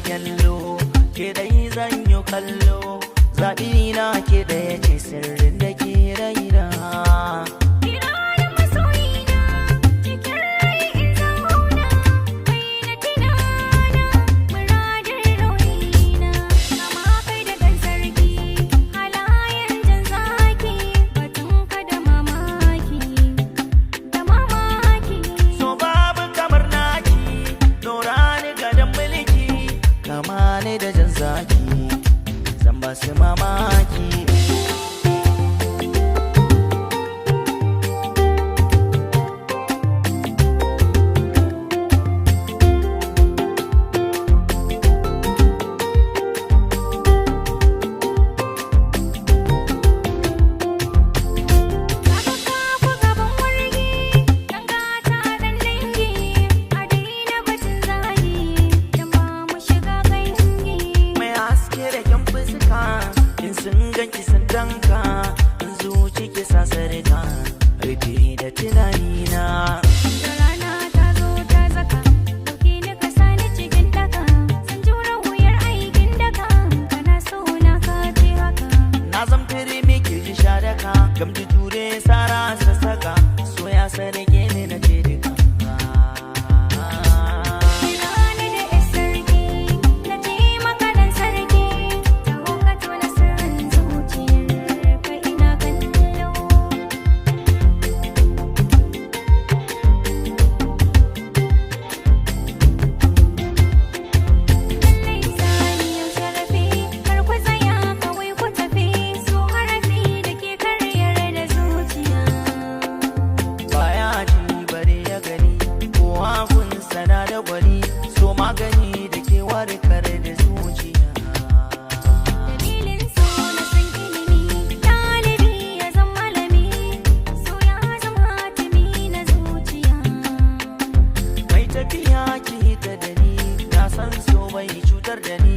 kyallo ke dai zan yi kallo zaɓi na ke ɗaya ce sirrin da ke raina. Da jan zaki zan ba su mamaki. In sun ganki sun danka in zuci ki sa sarka rufe da tunanina. Da rana ta zo ta zaka dauke ni ka sani cikin daka san jura wuyar aikin daka kana so na ka ce haka Na zan fere me kirji sha daka gamji ture sara sassaka so ya sarge ni na ce duka. So magani da ke warkar da zuciya. Dalilin so na san ilimi ɗalibi ya zama malami so ya zama hatimi na zuciya. Mai tafiya ki ta da ni na san so bai cutar da ni